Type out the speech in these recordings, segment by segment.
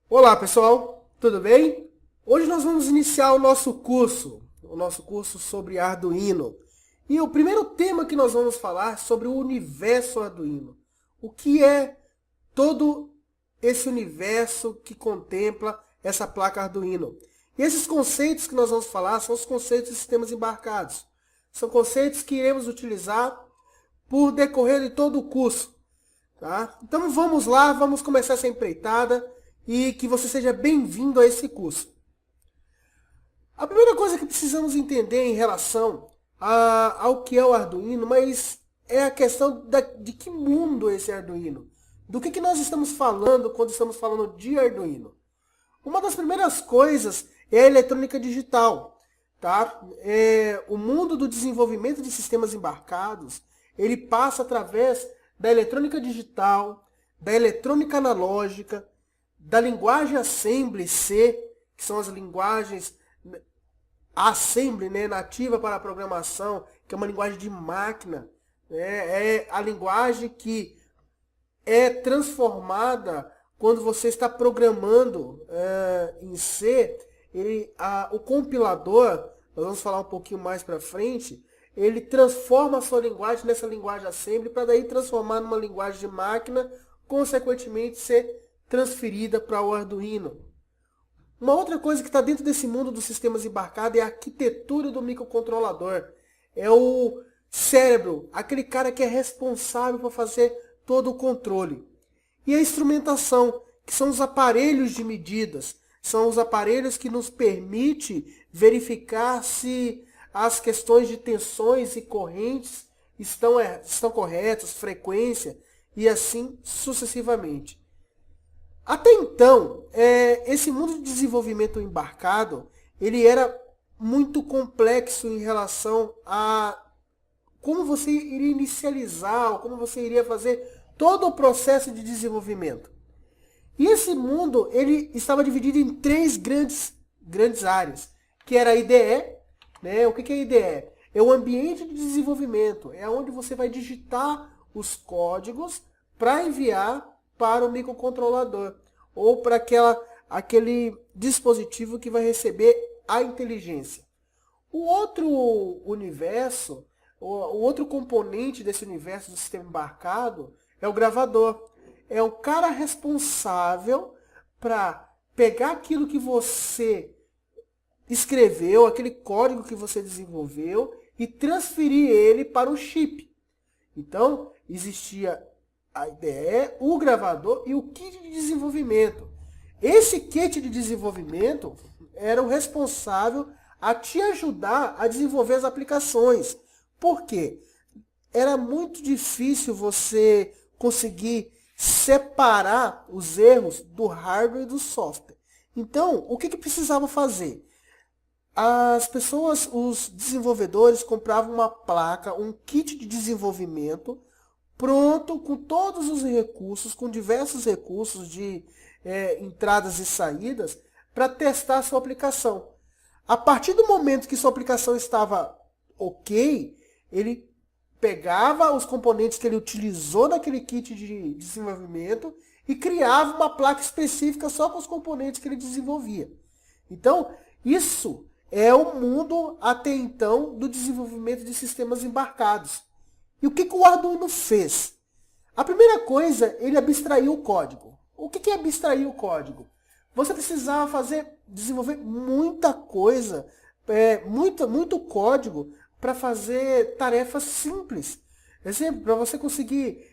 Olá pessoal, tudo bem? Hoje nós vamos iniciar o nosso curso sobre Arduino. E o primeiro tema que nós vamos falar é sobre o universo Arduino. O que é todo esse universo que contempla essa placa Arduino? E esses conceitos que nós vamos falar são os conceitos de sistemas embarcados. São conceitos que iremos utilizar por decorrer de todo o curso. Tá? Então vamos lá, vamos começar essa empreitada e que você seja bem-vindo a esse curso. A primeira coisa que precisamos entender em relação ao que é o Arduino, mas é a questão de que mundo é esse Arduino. Do que nós estamos falando quando estamos falando de Arduino. Uma das primeiras coisas é a eletrônica digital. Tá? O mundo do desenvolvimento de sistemas embarcados, ele passa através da eletrônica digital, da eletrônica analógica, da linguagem Assembly C, que são as linguagens Assembly, né, nativa para a programação, que é uma linguagem de máquina. É a linguagem que é transformada quando você está programando em C. O compilador, nós vamos falar um pouquinho mais para frente, ele transforma a sua linguagem nessa linguagem Assembly para daí transformar numa linguagem de máquina, consequentemente ser transferida para o Arduino. Uma outra coisa que está dentro desse mundo dos sistemas embarcados é a arquitetura do microcontrolador. É o cérebro, aquele cara que é responsável por fazer todo o controle. E a instrumentação, que são os aparelhos de medidas. São os aparelhos que nos permitem verificar se as questões de tensões e correntes estão corretas, frequência e assim sucessivamente. Até então, esse mundo de desenvolvimento embarcado, ele era muito complexo em relação a como você iria inicializar, ou como você iria fazer todo o processo de desenvolvimento. E esse mundo, ele estava dividido em três grandes áreas, que era a IDE, né? O que é a IDE? É o ambiente de desenvolvimento, é onde você vai digitar os códigos para enviar para o microcontrolador ou para aquele dispositivo que vai receber a inteligência. O outro universo, o outro componente desse universo do sistema embarcado é o gravador. É o cara responsável para pegar aquilo que você escreveu, aquele código que você desenvolveu e transferir ele para o chip. Então, existia a IDE, o gravador e o kit de desenvolvimento. Esse kit de desenvolvimento era o responsável a te ajudar a desenvolver as aplicações. Por quê? Era muito difícil você conseguir separar os erros do hardware e do software. Então, o que precisava fazer? As pessoas, os desenvolvedores, compravam uma placa, um kit de desenvolvimento pronto, com todos os recursos, com diversos recursos de entradas e saídas, para testar a sua aplicação. A partir do momento que sua aplicação estava ok, ele pegava os componentes que ele utilizou naquele kit de desenvolvimento e criava uma placa específica só com os componentes que ele desenvolvia. Então, isso é o mundo até então do desenvolvimento de sistemas embarcados. E o que o Arduino fez? A primeira coisa, ele abstraiu o código. O que é abstrair o código? Você precisava desenvolver muita coisa, muito código para fazer tarefas simples. Exemplo, para você conseguir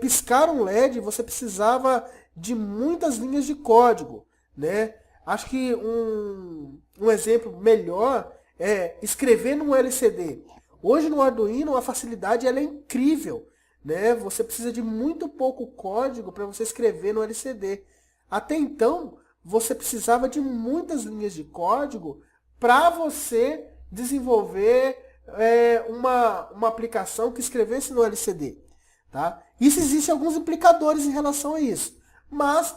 piscar um LED, você precisava de muitas linhas de código, né? Acho que um exemplo melhor é escrever num LCD. Hoje no Arduino a facilidade ela é incrível, né? Você precisa de muito pouco código para você escrever no LCD. Até então, você precisava de muitas linhas de código para você desenvolver uma aplicação que escrevesse no LCD. Tá? Isso existe alguns implicadores em relação a isso, mas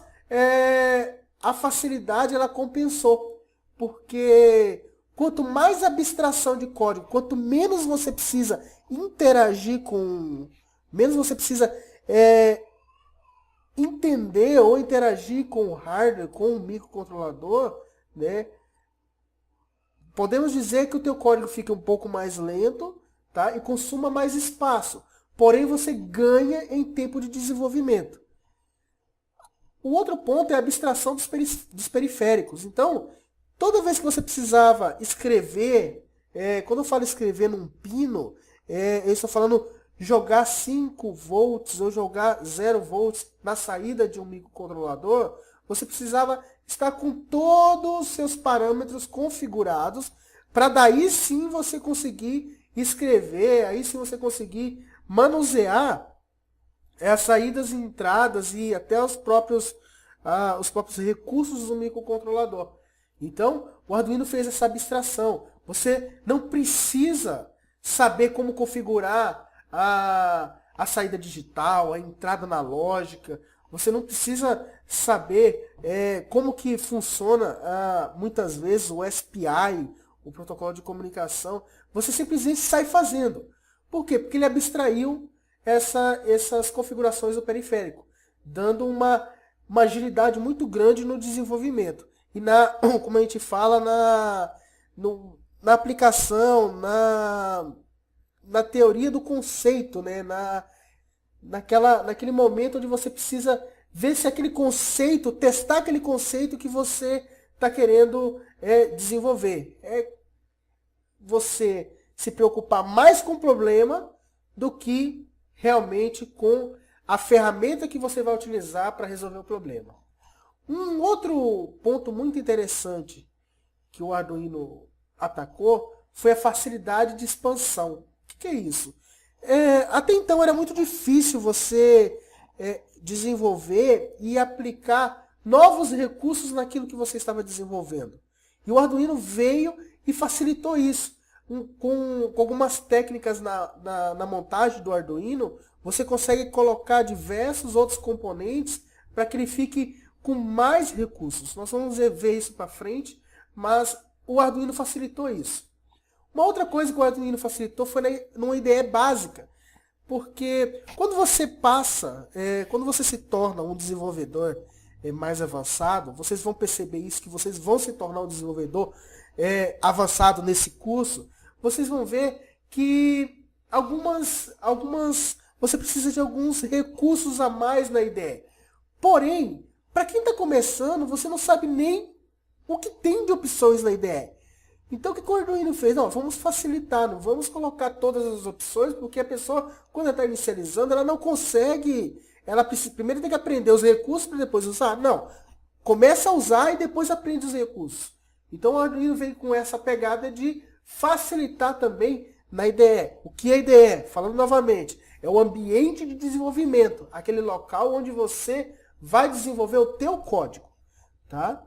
a facilidade ela compensou, porque quanto mais abstração de código, quanto menos você precisa interagir com, menos você precisa entender ou interagir com o hardware, com o microcontrolador, né, podemos dizer que o teu código fica um pouco mais lento, tá, e consuma mais espaço. Porém, você ganha em tempo de desenvolvimento. O outro ponto é a abstração dos periféricos. Então, toda vez que você precisava escrever, quando eu falo escrever num pino, eu estou falando jogar 5 volts ou jogar 0 volts na saída de um microcontrolador, você precisava estar com todos os seus parâmetros configurados para daí sim você conseguir escrever, aí sim você conseguir manusear as saídas e entradas e até os próprios recursos do microcontrolador. Então, o Arduino fez essa abstração. Você não precisa saber como configurar a saída digital, a entrada analógica. Você não precisa saber como que funciona muitas vezes o SPI, o protocolo de comunicação. Você simplesmente sai fazendo. Por quê? Porque ele abstraiu essas configurações do periférico, dando uma agilidade muito grande no desenvolvimento. E como a gente fala, na aplicação, na teoria do conceito, né? Naquele momento onde você precisa ver se aquele conceito, testar aquele conceito que você está querendo desenvolver. É você se preocupar mais com o problema do que realmente com a ferramenta que você vai utilizar para resolver o problema. Um outro ponto muito interessante que o Arduino atacou foi a facilidade de expansão. O que é isso? Até então era muito difícil você desenvolver e aplicar novos recursos naquilo que você estava desenvolvendo. E o Arduino veio e facilitou isso. Com algumas técnicas na montagem do Arduino, você consegue colocar diversos outros componentes para que ele fique com mais recursos. Nós vamos ver isso para frente, mas o Arduino facilitou isso. Uma outra coisa que o Arduino facilitou foi numa ideia básica, porque quando você se torna um desenvolvedor mais avançado, vocês vão perceber isso, que vocês vão se tornar um desenvolvedor avançado nesse curso, vocês vão ver que você precisa de alguns recursos a mais na ideia. Porém, para quem está começando, você não sabe nem o que tem de opções na ideia. Então o que o Arduino fez? Não, vamos facilitar, não vamos colocar todas as opções, porque a pessoa, quando ela está inicializando, ela não consegue. Ela primeiro tem que aprender os recursos para depois usar. Não. Começa a usar e depois aprende os recursos. Então o Arduino veio com essa pegada de facilitar também na IDE. O que é IDE? Falando novamente, é o ambiente de desenvolvimento, aquele local onde você vai desenvolver o teu código, tá?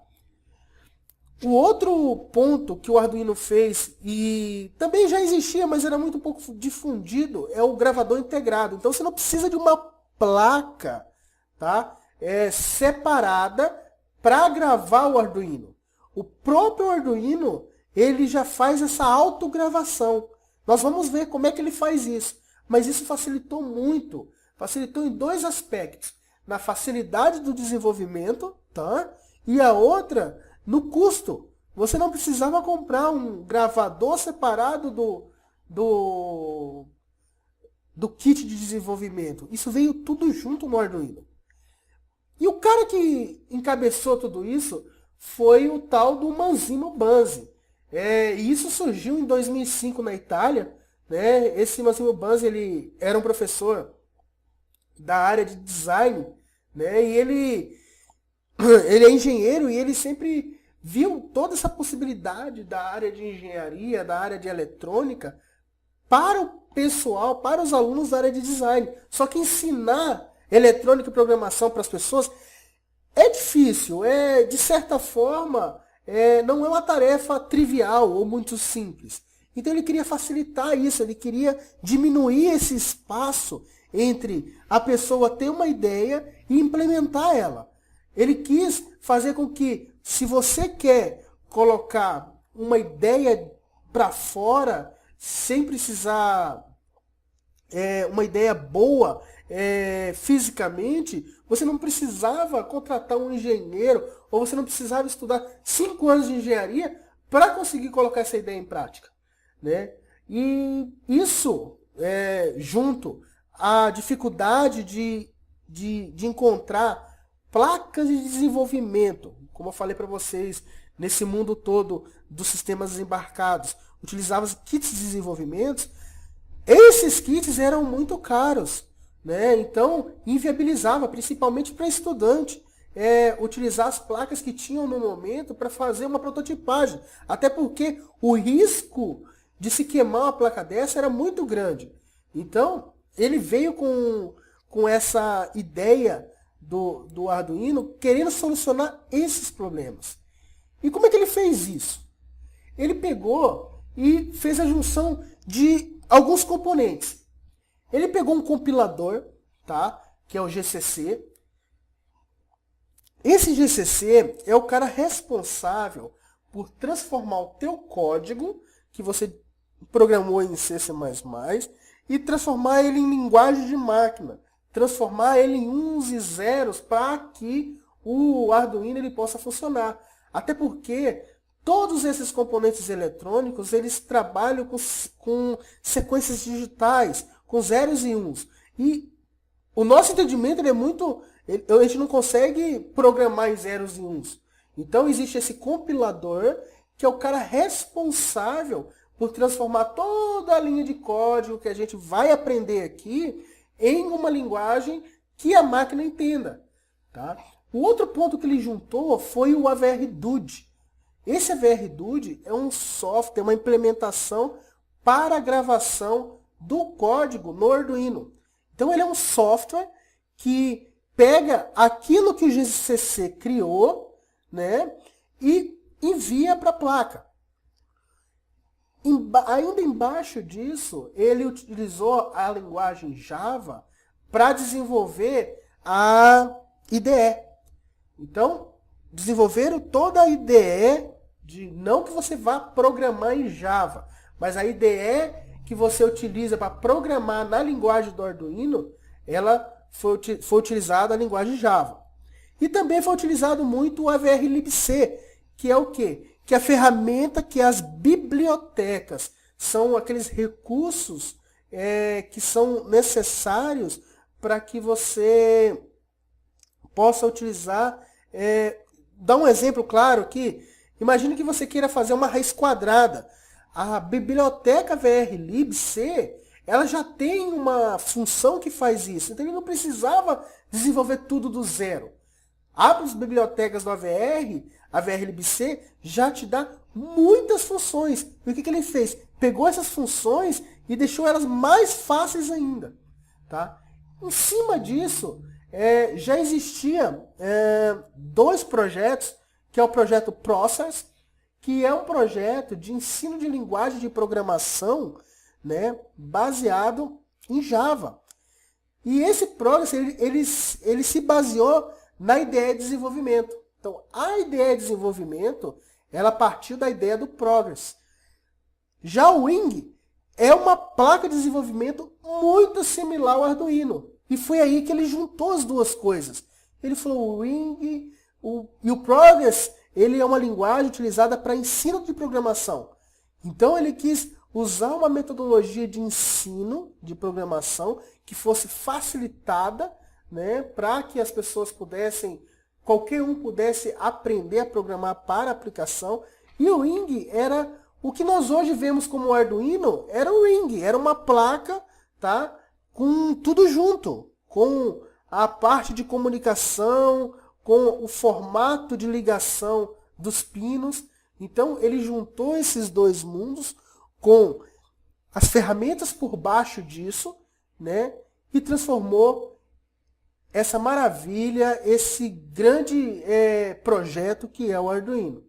O outro ponto que o Arduino fez, e também já existia, mas era muito pouco difundido, é o gravador integrado. Então você não precisa de uma placa, tá? Separada para gravar o Arduino. O próprio Arduino, ele já faz essa autogravação. Nós vamos ver como é que ele faz isso. Mas isso facilitou muito. Facilitou em dois aspectos. Na facilidade do desenvolvimento, tá? E a outra, no custo. Você não precisava comprar um gravador separado do kit de desenvolvimento. Isso veio tudo junto no Arduino. E o cara que encabeçou tudo isso foi o tal do Manzino Banzi. E isso surgiu em 2005 na Itália. Né? Esse Manzino Banzi, ele era um professor da área de design, né? E ele é engenheiro e ele sempre viu toda essa possibilidade da área de engenharia, da área de eletrônica, para o pessoal, para os alunos da área de design. Só que ensinar eletrônica e programação para as pessoas é difícil, de certa forma, não é uma tarefa trivial ou muito simples. Então ele queria facilitar isso, ele queria diminuir esse espaço entre a pessoa ter uma ideia e implementar ela. Ele quis fazer com que, se você quer colocar uma ideia para fora, sem precisar, uma ideia boa, fisicamente, você não precisava contratar um engenheiro, ou você não precisava estudar 5 anos de engenharia para conseguir colocar essa ideia em prática, né? E isso, junto à dificuldade de encontrar placas de desenvolvimento, como eu falei para vocês, nesse mundo todo dos sistemas embarcados, utilizavam kits de desenvolvimento, esses kits eram muito caros, né? Então inviabilizava, principalmente para estudante, utilizar as placas que tinham no momento para fazer uma prototipagem, até porque o risco de se queimar uma placa dessa era muito grande. Então ele veio com essa ideia do Arduino, querendo solucionar esses problemas. E como é que ele fez isso? Ele pegou e fez a junção de alguns componentes. Ele pegou um compilador, tá? Que é o GCC. Esse GCC é o cara responsável por transformar o teu código que você programou em C++ e transformar ele em linguagem de máquina. Transformar ele em uns e zeros para que o Arduino ele possa funcionar. Até porque todos esses componentes eletrônicos eles trabalham com sequências digitais, com zeros e uns. E o nosso entendimento ele é muito... A gente não consegue programar em zeros e uns. Então existe esse compilador que é o cara responsável por transformar toda a linha de código que a gente vai aprender aqui em uma linguagem que a máquina entenda. Tá? O outro ponto que ele juntou foi o AVR-Dude. Esse AVR-Dude é um software, uma implementação para a gravação do código no Arduino. Então ele é um software que pega aquilo que o GCC criou, né, e envia para a placa. Ainda embaixo disso, ele utilizou a linguagem Java para desenvolver a IDE. Então, desenvolveram toda a IDE, não que você vá programar em Java, mas a IDE que você utiliza para programar na linguagem do Arduino, ela foi utilizada a linguagem Java. E também foi utilizado muito o AVR-libc, que é o quê? Que é a ferramenta que as bibliotecas são aqueles recursos que são necessários para que você possa utilizar. Dar um exemplo claro aqui. Imagine que você queira fazer uma raiz quadrada. A biblioteca AVR-libc ela já tem uma função que faz isso. Então ele não precisava desenvolver tudo do zero. As bibliotecas do AVR-libc já te dá muitas funções. E o que ele fez? Pegou essas funções e deixou elas mais fáceis ainda. Tá? Em cima disso, já existia 2 projetos, que é o projeto Process, que é um projeto de ensino de linguagem de programação, né, baseado em Java. E esse Progress ele se baseou na ideia de desenvolvimento. Então, a ideia de desenvolvimento ela partiu da ideia do Progress. Já o Wing é uma placa de desenvolvimento muito similar ao Arduino. E foi aí que ele juntou as duas coisas. Ele falou o Wing e o Progress ele é uma linguagem utilizada para ensino de programação. Então ele quis usar uma metodologia de ensino de programação que fosse facilitada, né, para que as pessoas qualquer um pudesse aprender a programar para a aplicação. E o Wing era o que nós hoje vemos como Arduino, era o Wing, era uma placa, tá, com tudo junto, com a parte de comunicação, com o formato de ligação dos pinos. Então ele juntou esses dois mundos com as ferramentas por baixo disso, né, e transformou essa maravilha, esse grande projeto que é o Arduino.